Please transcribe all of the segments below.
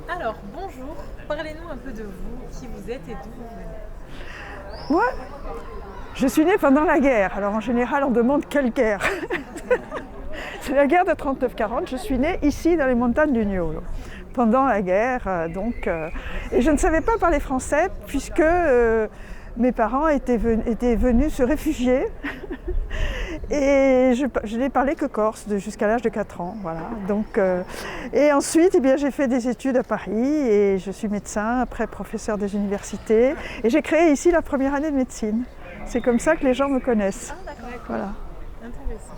Alors, bonjour, parlez-nous un peu de vous, qui vous êtes et d'où vous venez. Moi, je suis née pendant la guerre. Alors en général, on demande quelle guerre. C'est la guerre de 39-40. Je suis née ici, dans les montagnes du Niolo, pendant la guerre. Et je ne savais pas parler français, puisque mes parents étaient venus se réfugier. Et je n'ai parlé que corse jusqu'à l'âge de 4 ans. Voilà. Et ensuite, j'ai fait des études à Paris et je suis médecin, après professeur des universités. Et j'ai créé ici la première année de médecine. C'est comme ça que les gens me connaissent. Ah d'accord. Voilà. Intéressant.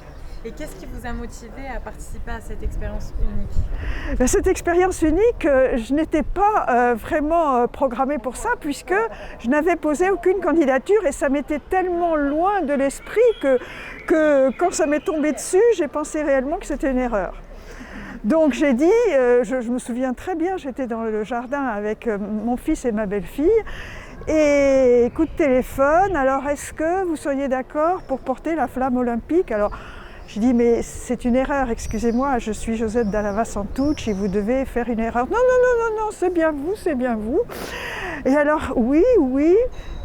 Et qu'est-ce qui vous a motivé à participer à cette expérience unique? Cette expérience unique, je n'étais pas vraiment programmée pour ça, puisque je n'avais posé aucune candidature et ça m'était tellement loin de l'esprit que quand ça m'est tombé dessus, j'ai pensé réellement que c'était une erreur. Donc j'ai dit, je me souviens très bien, j'étais dans le jardin avec mon fils et ma belle-fille, et coup de téléphone, alors est-ce que vous seriez d'accord pour porter la flamme olympique? Alors, je dis, mais c'est une erreur, excusez-moi, je suis Josette Dallava Santucci, vous devez faire une erreur. Non, non, non, non, non, c'est bien vous, c'est bien vous. Et alors, oui,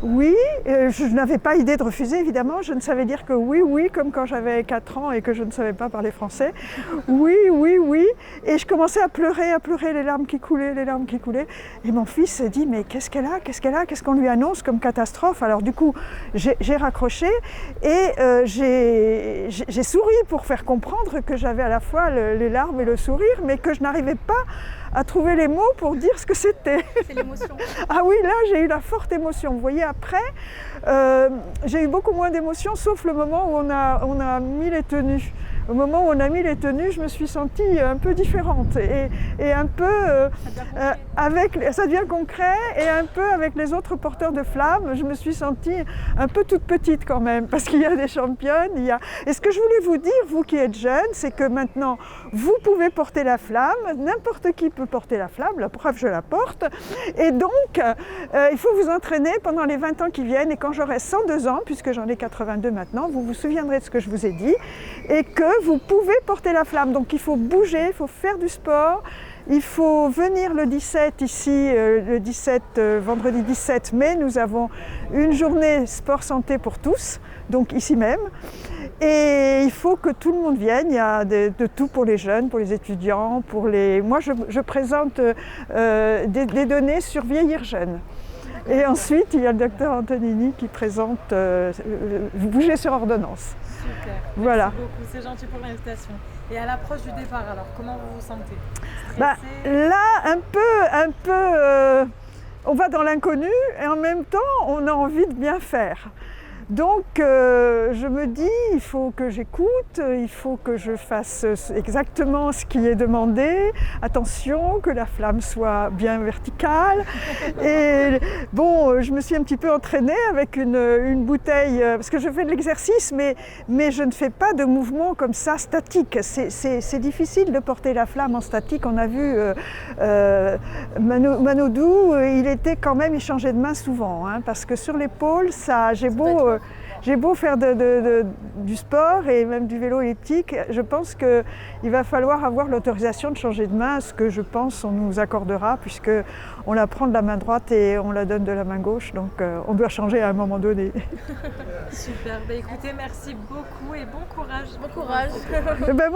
je n'avais pas idée de refuser, évidemment, je ne savais dire que oui, comme quand j'avais 4 ans et que je ne savais pas parler français. Oui. Et je commençais à pleurer, les larmes qui coulaient. Et mon fils s'est dit, mais qu'est-ce qu'elle a? Qu'est-ce qu'on lui annonce comme catastrophe? Alors du coup, j'ai raccroché et j'ai souri pour faire comprendre que j'avais à la fois les larmes et le sourire, mais que je n'arrivais pas à trouver les mots pour dire ce que c'était. C'est l'émotion. Ah oui, là j'ai eu la forte émotion. Vous voyez, après, j'ai eu beaucoup moins d'émotions, sauf le moment où on a mis les tenues. Au moment où on a mis les tenues, je me suis sentie un peu différente et un peu ça devient concret et un peu avec les autres porteurs de flammes, je me suis sentie un peu toute petite quand même, parce qu'il y a des championnes. Et ce que je voulais vous dire, vous qui êtes jeunes, c'est que maintenant vous pouvez porter la flamme, n'importe qui peut porter la flamme, la preuve je la porte. Et donc il faut vous entraîner pendant les 20 ans qui viennent, et quand j'aurai 102 ans, puisque j'en ai 82 maintenant, vous vous souviendrez de ce que je vous ai dit, et que vous pouvez porter la flamme. Donc il faut bouger, il faut faire du sport, il faut venir le 17 ici, vendredi 17 mai, nous avons une journée sport santé pour tous, donc ici même. Et il faut que tout le monde vienne, il y a de tout pour les jeunes, pour les étudiants, Moi je présente des données sur vieillir jeune. Et ensuite, il y a le docteur Antonini qui présente Bouger sur ordonnance. Super, voilà. Merci beaucoup, c'est gentil pour l'invitation. Et à l'approche du départ, alors, comment vous vous sentez? Là, un peu on va dans l'inconnu et en même temps, on a envie de bien faire. Donc je me dis, il faut que j'écoute, il faut que je fasse exactement ce qui est demandé. Attention, que la flamme soit bien verticale. Et bon, je me suis un petit peu entraînée avec une bouteille, parce que je fais de l'exercice, mais je ne fais pas de mouvement comme ça statique. C'est difficile de porter la flamme en statique. On a vu Manodou, il changeait de main souvent, hein, parce que sur l'épaule, j'ai beau faire du sport et même du vélo elliptique, je pense qu'il va falloir avoir l'autorisation de changer de main, ce que je pense on nous accordera, puisqu'on la prend de la main droite et on la donne de la main gauche, donc on doit changer à un moment donné. Super, écoutez, merci beaucoup et bon courage. Bon courage.